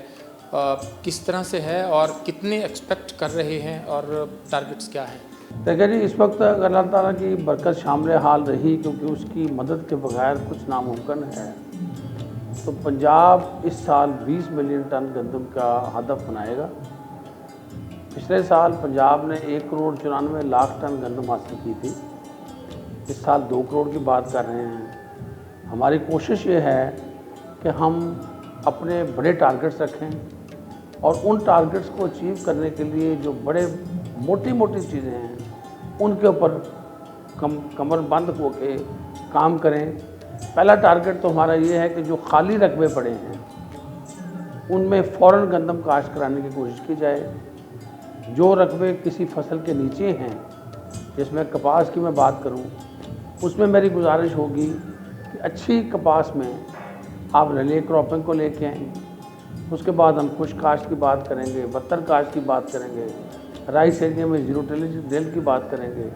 किस तरह से है और कितने एक्सपेक्ट कर रहे हैं और टारगेट्स क्या हैं? देखिए जी, इस वक्त अल्लाह ताला की बरकत शामिल हाल रही, क्योंकि उसकी मदद के बगैर कुछ नामुमकिन है, तो पंजाब इस साल 20 मिलियन टन गंदम का हदफ बनाएगा। पिछले साल पंजाब ने 1,94,00,000 टन गंदम हासिल की थी, इस साल 2 करोड़ की बात कर रहे हैं। हमारी कोशिश ये है कि हम अपने बड़े टारगेट्स रखें और उन टारगेट्स को अचीव करने के लिए जो बड़े मोटी मोटी चीज़ें हैं उनके ऊपर कमर बंद होके काम करें। पहला टारगेट तो हमारा ये है कि जो खाली रकबे पड़े हैं उनमें फ़ौरन गंदम काश्त कराने की कोशिश की जाए। जो रकबे किसी फसल के नीचे हैं, जिसमें कपास की मैं बात करूं, उसमें मेरी गुजारिश होगी कि अच्छी कपास में आप रिले क्रॉपिंग को लेके आएंगे। उसके बाद हम खुश काश्त की बात करेंगे, बत्तर काश्त की बात करेंगे, राइस एरिया में जीरो टिलेज ड्रिल की बात करेंगे।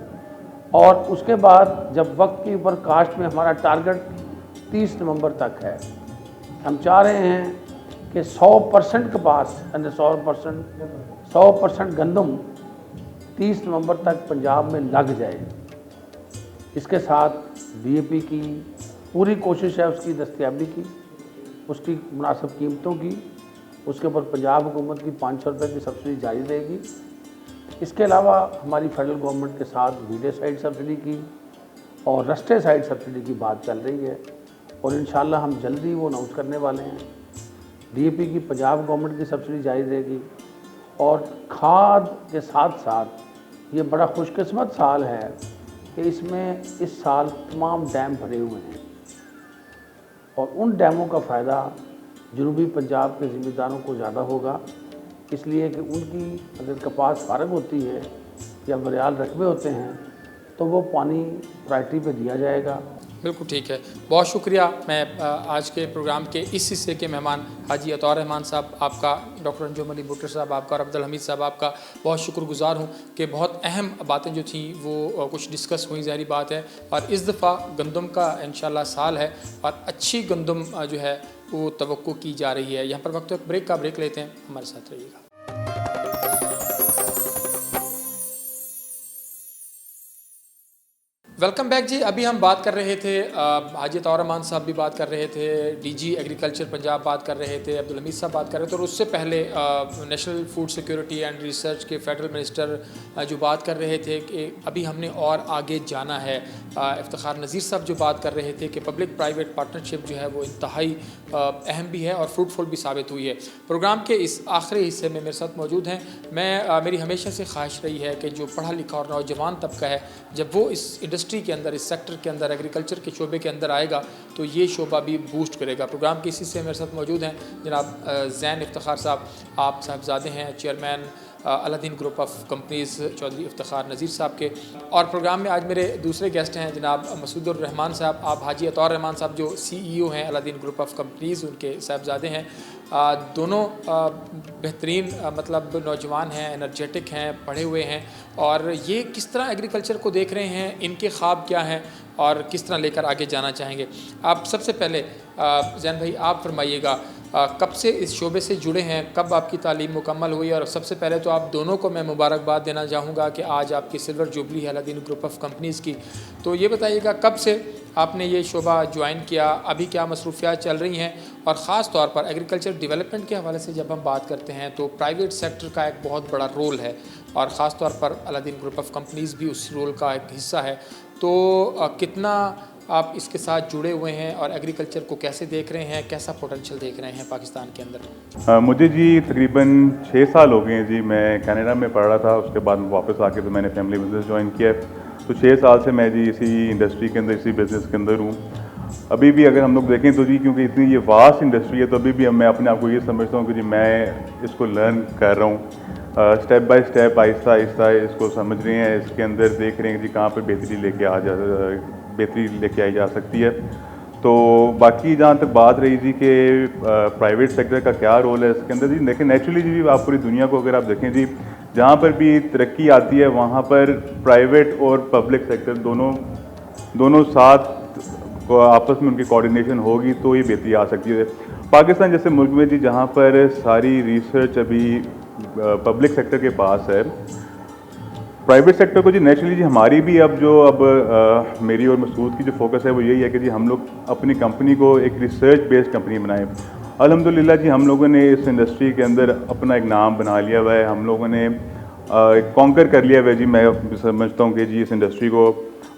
और उसके बाद जब वक्त के ऊपर काश्त में हमारा टारगेट 30 नवंबर तक है, हम चाह रहे हैं कि 100% कपास यानी 100% गंदम 30 नवंबर तक पंजाब में लग जाए। इसके साथ DAP की पूरी कोशिश है, उसकी दस्तयाबी की, उसकी मुनासिब कीमतों की, उसके ऊपर पंजाब हुकूमत की 500 रुपये की सब्सिडी जारी रहेगी। इसके अलावा हमारी फेडरल गवर्नमेंट के साथ वीडियोसाइड सब्सिडी की और रस्टेसाइड सब्सिडी की बात चल रही है और इंशाल्लाह हम जल्दी वो अनाउंस करने वाले हैं। DAP की पंजाब गवर्नमेंट की सब्सिडी जारी रहेगी और खाद के साथ साथ ये बड़ा खुशकिस्मत साल है कि इसमें इस साल तमाम डैम भरे हुए हैं और उन डैमों का फ़ायदा जनूबी पंजाब के ज़िम्मेदारों को ज़्यादा होगा इसलिए कि उनकी अगर कपास फारग होती है या बरियाल रकबे होते हैं तो वो पानी प्रायोरिटी पे दिया जाएगा। बिल्कुल ठीक है, बहुत शुक्रिया। मैं आज के प्रोग्राम के इस हिस्से के मेहमान हाजी अतौर रहमान साहब आपका, डॉक्टर अंजुम अली भुट्टर साहब आपका और अब्दुल हमीद साहब आपका बहुत शुक्रगुजार हूँ कि बहुत अहम बातें जो थी वो कुछ डिस्कस हुई, ज़ाहिर बात है। और इस दफ़ा गंदम का इंशाल्लाह साल है और अच्छी गंदम जो है वो तवक्को की जा रही है। यहाँ पर वक्त एक ब्रेक का ब्रेक लेते हैं, हमारे साथ रहिएगा। वेलकम बैक जी। अभी हम बात कर रहे थे, हाजी अतौर रहमान साहब भी बात कर रहे थे, डीजी एग्रीकल्चर पंजाब बात कर रहे थे, अब्दुल हमीद साहब बात कर रहे थे, और उससे पहले national food security and research के फेडरल मिनिस्टर जो बात कर रहे थे कि अभी हमने और आगे जाना है। इफ्तिखार नज़ीर साहब जो बात कर रहे थे कि पब्लिक प्राइवेट पार्टनरशिप जो है वो इंतहाई अहम भी है और फ्रूटफुल भी साबित हुई है। प्रोग्राम के इस आखिरी हिस्से में मेरे साथ मौजूद हैं। मेरी हमेशा से ख्वाहिश रही है कि जो पढ़ा लिखा और नौजवान तबका है, जब वो इस इंडस्ट्री के अंदर, इस सेक्टर के अंदर, एग्रीकल्चर के शोबे के अंदर आएगा तो ये शोबा भी बूस्ट करेगा। प्रोग्राम के इसी से मेरे साथ मौजूद हैं जनाब ज़ैन इफ्तिखार साहब, आप साहबजादे हैं chairman Aladdin group of companies Chaudhry Iftikhar Nazir sahab के। और प्रोग्राम में आज मेरे दूसरे गेस्ट हैं जनाब मसूदुर रहमान साहब, आप हाजी अतौर रहमान साहब जो CEO हैं अलादीन ग्रुप ऑफ कंपनीज़, उनके साहबजादे हैं। दोनों बेहतरीन मतलब नौजवान हैं, एनर्जेटिक हैं, पढ़े हुए हैं, और ये किस तरह एग्रीकल्चर को देख रहे हैं, इनके ख्वाब क्या हैं और किस तरह लेकर आगे जाना चाहेंगे। आप सबसे पहले ज़ैन भाई आप फरमाइएगा, कब से इस शोबे से जुड़े हैं, कब आपकी तालीम मुकम्मल हुई? और सबसे पहले तो आप दोनों को मैं मुबारकबाद देना चाहूँगा कि आज आपकी सिल्वर जुबली है अलादीन ग्रुप ऑफ कंपनीज़ की। तो ये बताइएगा कब से आपने ये शोबा ज्वाइन किया, अभी क्या मसरूफियात चल रही हैं, और ख़ास तौर पर एग्रीकल्चर डेवलपमेंट के हवाले से जब हम बात करते हैं तो प्राइवेट सेक्टर का एक बहुत बड़ा रोल है और ख़ास तौर पर अलादीन ग्रुप ऑफ कंपनीज़ भी उस रोल का एक हिस्सा है। तो कितना आप इसके साथ जुड़े हुए हैं और एग्रीकल्चर को कैसे देख रहे हैं, कैसा पोटेंशियल देख रहे हैं पाकिस्तान के अंदर? मुझे जी तकरीबन 6 साल हो गए हैं जी। मैं कनाडा में पढ़ रहा था, उसके बाद वापस आके तो मैंने फैमिली बिजनेस ज्वाइन किया। तो 6 साल से मैं जी इसी इंडस्ट्री के अंदर, इसी बिज़नेस के अंदर हूँ। अभी भी अगर हम लोग देखें तो जी, क्योंकि इतनी ये वास्ट इंडस्ट्री है, तो अभी भी मैं अपने आप को ये समझता हूँ कि जी मैं इसको लर्न कर रहा हूँ। Step by step, Aahista Aahista इसको समझ रहे हैं, इसके अंदर देख रहे हैं जी कहाँ पर बेहतरी लेके आई जा सकती है। तो बाकी जहाँ तक बात रही जी कि प्राइवेट सेक्टर का क्या रोल है इसके अंदर, जी देखें नेचुरली जी आप पूरी दुनिया को अगर आप देखें जी, जहाँ पर भी तरक्की आती है वहाँ पर प्राइवेट और पब्लिक सेक्टर दोनों साथ आपस में उनकी कोऑर्डिनेशन होगी तो ये बेहतरी आ सकती है। पाकिस्तान जैसे मुल्क में जी जहाँ पर सारी रिसर्च अभी पब्लिक सेक्टर के पास है, प्राइवेट सेक्टर को जी नेचुरली जी हमारी भी मेरी और मसूद की जो फोकस है वो यही है कि जी हम लोग अपनी कंपनी को एक रिसर्च बेस्ड कंपनी बनाएं। अल्हम्दुलिल्लाह जी हम लोगों ने इस इंडस्ट्री के अंदर अपना एक नाम बना लिया हुआ है, हम लोगों ने कॉन्कर कर लिया हुआ है जी। मैं समझता हूँ कि जी इस इंडस्ट्री को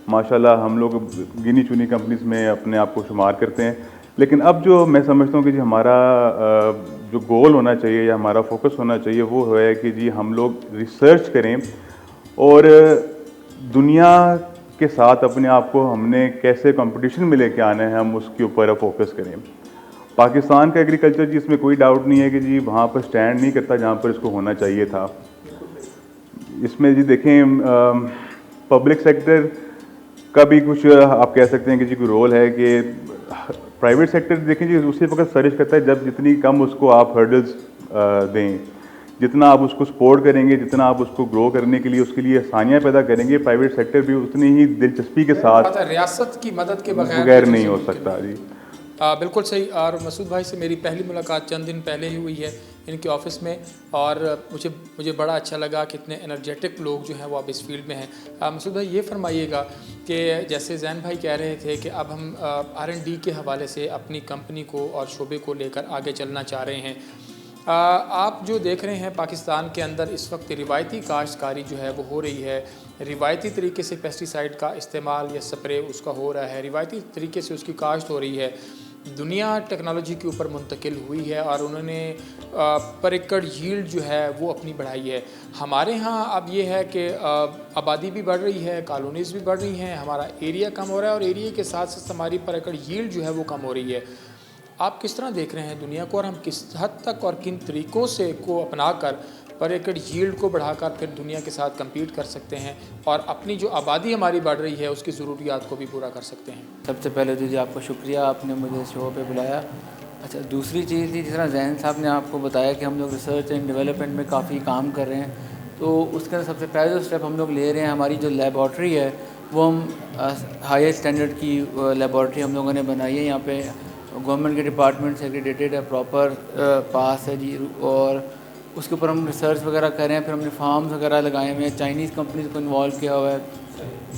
माशाल्लाह हम लोग गिनी चुनी कंपनीज में अपने आप को शुमार करते हैं। लेकिन अब जो मैं समझता हूँ कि जी हमारा जो गोल होना चाहिए या हमारा फोकस होना चाहिए वो है कि जी हम लोग रिसर्च करें और दुनिया के साथ अपने आप को हमने कैसे कंपटीशन में लेके आना है, हम उसके ऊपर फोकस करें। पाकिस्तान का एग्रीकल्चर जी, इसमें कोई डाउट नहीं है कि जी वहाँ पर स्टैंड नहीं करता जहाँ पर इसको होना चाहिए था। इसमें जी देखें पब्लिक सेक्टर का भी कुछ आप कह सकते हैं कि जी कोई रोल है कि प्राइवेट सेक्टर देखें जी उसी वक्त सर्च करता है जब जितनी कम उसको आप हर्डल्स दें, जितना आप उसको सपोर्ट करेंगे, जितना आप उसको ग्रो करने के लिए उसके लिए आसानियाँ पैदा करेंगे, प्राइवेट सेक्टर भी उतनी ही दिलचस्पी के साथ रियासत की मदद के बगैर नहीं हो सकता जी। बिल्कुल सही। और मसूद भाई से मेरी पहली मुलाकात चंद दिन पहले ही हुई है इनके ऑफिस में, और मुझे बड़ा अच्छा लगा कि इतने एनर्जेटिक लोग जो हैं वो अब इस फील्ड में हैं। मसूद भाई ये फरमाइएगा कि जैसे जैन भाई कह रहे थे कि अब हम R&D के हवाले से अपनी कंपनी को और शोबे को लेकर आगे चलना चाह रहे हैं। आप जो देख रहे हैं पाकिस्तान के अंदर इस वक्त रिवायती काश्तकारी जो है वो हो रही है, रिवायती तरीके से पेस्टिसाइड का इस्तेमाल या स्प्रे उसका हो रहा है, रिवायती तरीके से उसकी काश्त हो रही है। दुनिया टेक्नोलॉजी के ऊपर मुंतकिल हुई है और उन्होंने पर एकड़ यील्ड जो है वो अपनी बढ़ाई है। हमारे यहाँ अब ये है कि आबादी भी बढ़ रही है, कॉलोनीज़ भी बढ़ रही हैं, हमारा एरिया कम हो रहा है और एरिया के साथ साथ हमारी पर एकड़ यील्ड जो है वो कम हो रही है। आप किस तरह देख रहे हैं दुनिया को, और हम किस हद तक और किन तरीक़ों से को अपना कर पर एकड़ यील्ड को बढ़ाकर फिर दुनिया के साथ कम्पीट कर सकते हैं और अपनी जो आबादी हमारी बढ़ रही है उसकी ज़रूरियात को भी पूरा कर सकते हैं? सबसे पहले तो जी आपका शुक्रिया, आपने मुझे शो पे बुलाया। अच्छा, दूसरी चीज़ थी, जिस तरह जैन साहब ने आपको बताया कि हम लोग रिसर्च एंड डेवलपमेंट में काफ़ी काम कर रहे हैं, तो उसके अंदर सबसे पहले जो स्टेप हम लोग ले रहे हैं, हमारी जो लेबॉर्ट्री है वो हम हाईएस्ट स्टैंडर्ड की लेबॉर्ट्री हम लोगों ने बनाई है। यहाँ पे गवर्नमेंट के डिपार्टमेंट से एक्रेडिटेड है, प्रॉपर पास है जी, और उसके ऊपर हम रिसर्च वगैरह कर रहे हैं। फिर हमने फार्म्स वगैरह लगाए हुए हैं, चाइनीज़ कंपनीज को इन्वॉल्व किया हुआ है,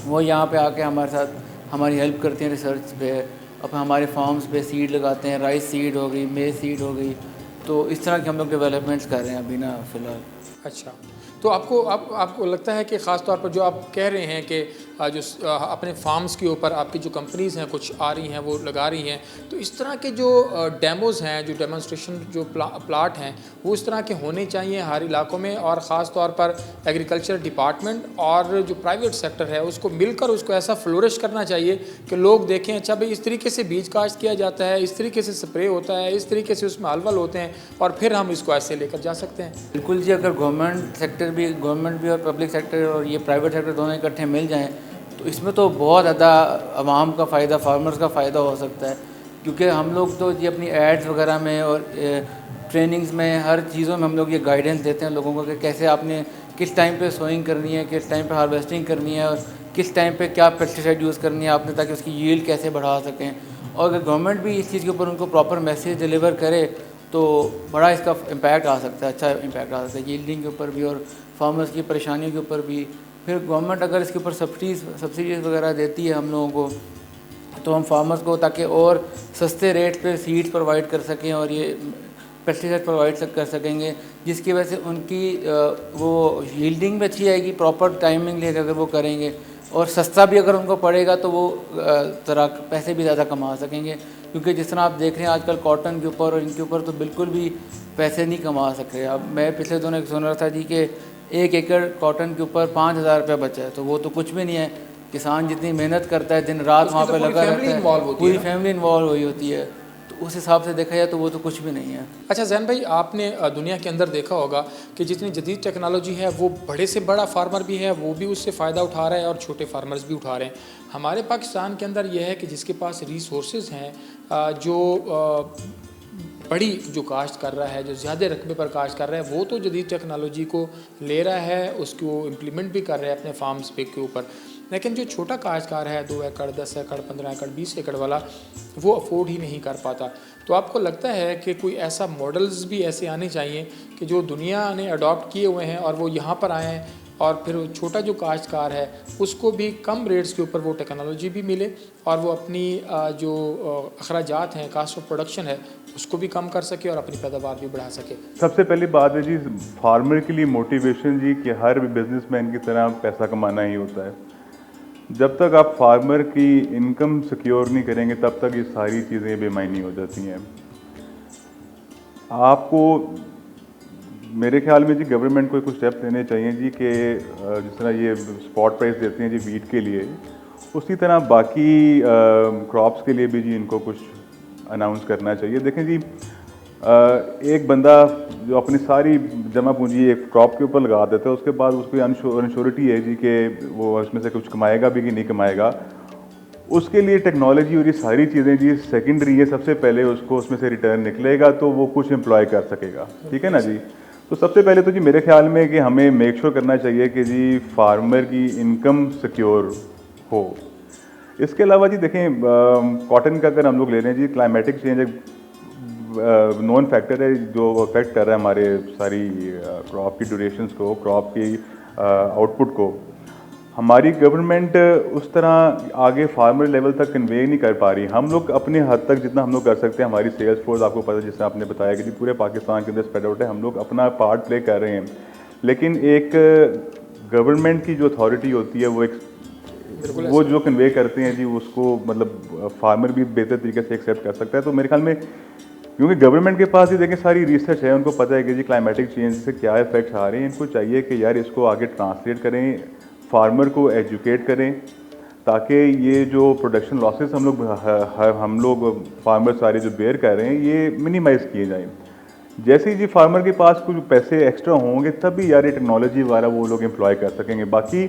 वो यहाँ पे आके हमारे साथ हमारी हेल्प करते हैं रिसर्च पे। अब हमारे फार्म्स पे सीड लगाते हैं, राइस सीड हो गई, मेज सीड हो गई, तो इस तरह के हम लोग डेवलपमेंट्स कर रहे हैं अभी ना फ़िलहाल। अच्छा, तो आपको लगता है कि ख़ास तौर पर जो आप कह रहे हैं कि जो अपने फार्म्स के ऊपर आपकी जो कंपनीज़ हैं कुछ आ रही हैं वो लगा रही हैं, तो इस तरह के जो डेमोज़ हैं, जो डेमोन्स्ट्रेशन जो प्लाट हैं, वो इस तरह के होने चाहिए हर इलाकों में, और ख़ास तौर पर एग्रीकल्चर डिपार्टमेंट और जो प्राइवेट सेक्टर है उसको मिलकर उसको ऐसा फ्लोरिश करना चाहिए कि लोग देखें अच्छा भाई इस तरीके से बीज काश्त किया जाता है, इस तरीके से स्प्रे होता है, इस तरीके से उसमें अलवल होते हैं, और फिर हम इसको ऐसे लेकर जा सकते हैं। बिल्कुल जी, अगर गवर्नमेंट भी और पब्लिक सेक्टर और ये प्राइवेट सेक्टर दोनों इकट्ठे मिल जाएं तो इसमें तो बहुत ज़्यादा आवाम का फ़ायदा, फार्मर्स का फ़ायदा हो सकता है। क्योंकि हम लोग तो ये अपनी एड्स वगैरह में और ट्रेनिंग्स में हर चीज़ों में हम लोग ये गाइडेंस देते हैं लोगों को कि कैसे आपने किस टाइम पे सोइंग करनी है, किस टाइम पे हार्वेस्टिंग करनी है, और किस टाइम पे क्या पेस्टिसाइड यूज़ करनी है आपने, ताकि उसकी यील्ड कैसे बढ़ा सकें। और अगर गवर्नमेंट भी इस चीज़ के ऊपर उनको प्रॉपर मैसेज डिलीवर करे तो बड़ा इसका इम्पैक्ट आ सकता है, अच्छा इम्पैक्ट आ सकता है यील्डिंग के ऊपर भी और फार्मर्स की परेशानियों के ऊपर भी। फिर गवर्नमेंट अगर इसके ऊपर सब्सिडीज़ वगैरह देती है हम लोगों को, तो हम फार्मर्स को ताकि और सस्ते रेट पे सीड्स प्रोवाइड कर सकें और ये पेस्टिसाइड प्रोवाइड कर सकेंगे, जिसकी वजह से उनकी वो यील्डिंग भी अच्छी आएगी, प्रॉपर टाइमिंग लेकर अगर वो करेंगे, और सस्ता भी अगर उनको पड़ेगा तो वो तरह पैसे भी ज़्यादा कमा सकेंगे। क्योंकि जिस तरह आप देख रहे हैं आजकल कॉटन के ऊपर और इनके ऊपर तो बिल्कुल भी पैसे नहीं कमा सकते। अब मैं पिछले दिनों सुन रहा था जी कि 1 एकड़ कॉटन के ऊपर 5,000 रुपये बचा है, तो वो तो कुछ भी नहीं है। किसान जितनी मेहनत करता है, दिन रात वहाँ पे लगा रहता है, पूरी फैमिली इन्वॉल्व हुई होती है, तो उस हिसाब से देखा जाए तो वो तो कुछ भी नहीं है। अच्छा जैन भाई, आपने दुनिया के अंदर देखा होगा कि जितनी जदीद टेक्नोलॉजी है वो बड़े से बड़ा फार्मर भी है, वो भी उससे फ़ायदा उठा रहा है और छोटे फार्मर्स भी उठा रहे हैं। हमारे पाकिस्तान के अंदर यह है कि जिसके पास रिसोर्सेज हैं, जो बड़ी जो काश्त कर रहा है, जो ज़्यादा रकबे पर काश्त कर रहा है, वो तो जदीद टेक्नोलॉजी को ले रहा है, उसको इम्प्लीमेंट भी कर रहा है अपने फार्म्स पे के ऊपर। लेकिन जो छोटा काश्तकार है, 2 एकड़, 10 एकड़, 15 एकड़, 20 एकड़ वाला, वो अफोर्ड ही नहीं कर पाता। तो आपको लगता है कि कोई ऐसा मॉडल्स भी ऐसे आने चाहिए कि जो दुनिया ने अडॉप्ट किए हुए हैं और वो यहाँ पर आए हैं, और फिर छोटा जो काश्तकार है उसको भी कम रेट्स के ऊपर वो टेक्नोलॉजी भी मिले और वो अपनी जो अखराजात हैं, कास्ट ऑफ प्रोडक्शन है, उसको भी कम कर सके और अपनी पैदावार भी बढ़ा सके। सबसे पहली बात है जी, फार्मर के लिए मोटिवेशन जी कि हर बिजनेसमैन की तरह पैसा कमाना ही होता है। जब तक आप फार्मर की इनकम सिक्योर नहीं करेंगे तब तक ये सारी चीज़ें बेमायनी हो जाती हैं। आपको मेरे ख्याल में जी गवर्नमेंट को कुछ स्टेप लेने चाहिए जी कि जिस तरह ये स्पॉट प्राइस देते हैं जी वीट के लिए, उसी तरह बाकी क्रॉप्स के लिए भी जी इनको कुछ अनाउंस करना चाहिए। देखें जी, एक बंदा जो अपनी सारी जमा पूंजी एक क्रॉप के ऊपर लगा देता है, उसके बाद उसकी अनश्योरिटी है जी कि वो उसमें से कुछ कमाएगा भी कि नहीं कमाएगा। उसके लिए टेक्नोलॉजी और ये सारी चीज़ें जी सेकेंडरी है, सबसे पहले उसको उसमें से रिटर्न निकलेगा तो वो कुछ एम्प्लॉय कर सकेगा, ठीक है ना जी। तो सबसे पहले तो जी मेरे ख्याल में कि हमें मेक श्योर करना चाहिए कि जी फार्मर की इनकम सिक्योर हो। इसके अलावा जी देखें, कॉटन का अगर हम लोग ले रहे हैं जी, क्लाइमेटिक चेंज एक नॉन फैक्टर है जो अफेक्ट कर रहा है हमारे सारी क्रॉप की ड्यूरेशंस को, क्रॉप की आउटपुट को। हमारी गवर्नमेंट उस तरह आगे फार्मर लेवल तक कन्वे नहीं कर पा रही। हम लोग अपने हद तक जितना हम लोग कर सकते हैं, हमारी सेल्स फोर्स आपको पता है, जिससे आपने बताया कि जी पूरे पाकिस्तान के अंदर स्प्रेड आउट है, हम लोग अपना पार्ट प्ले कर रहे हैं। लेकिन एक गवर्नमेंट की जो अथॉरिटी होती है वो जो कन्वे करते हैं जी, उसको मतलब फार्मर भी बेहतर तरीके से एक्सेप्ट कर सकता है। तो मेरे ख्याल में क्योंकि गवर्नमेंट के पास ही देखें सारी रिसर्च है, उनको पता है कि जी क्लाइमेटिक चेंज से क्या इफेक्ट्स आ रहे हैं, इनको चाहिए कि यार इसको आगे ट्रांसलेट करें, फार्मर को एजुकेट करें ताकि ये जो प्रोडक्शन लॉसेस हम लोग फार्मर सारे जो बेयर कर रहे हैं ये मिनिमाइज़ किए जाएं। जैसे ही जी फार्मर के पास कुछ पैसे एक्स्ट्रा होंगे तभी यार ये टेक्नोलॉजी वाला वो लोग एम्प्लॉय कर सकेंगे। बाकी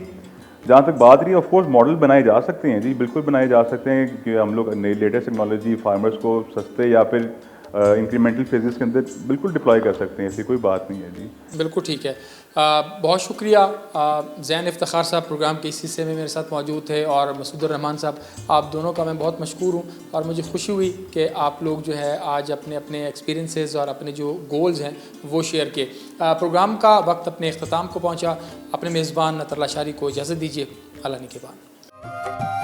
जहाँ तक बात रही, ऑफ कोर्स मॉडल बनाए जा सकते हैं जी, बिल्कुल बनाए जा सकते हैं कि हम लोग नई लेटेस्ट टेक्नोलॉजी फार्मर्स को सस्ते या फिर इंक्रीमेंटल फेजेस के अंदर बिल्कुल डिप्लॉय कर सकते हैं, ऐसी कोई बात नहीं है जी। बिल्कुल ठीक है। बहुत शुक्रिया ज़ैन इफ्तिखार साहब प्रोग्राम के इस हिस्से में मेरे साथ मौजूद थे, और मसूद रहमान साहब, आप दोनों का मैं बहुत मशकूर हूँ और मुझे खुशी हुई कि आप लोग जो है आज अपने अपने एक्सपीरियंसेस और अपने जो गोल्स हैं वो शेयर किए। प्रोग्राम का वक्त अपने अख्ताम को पहुँचा। अपने मेज़बान नतरला शारी को इजाज़त दीजिए। अल्लाह निगहबान।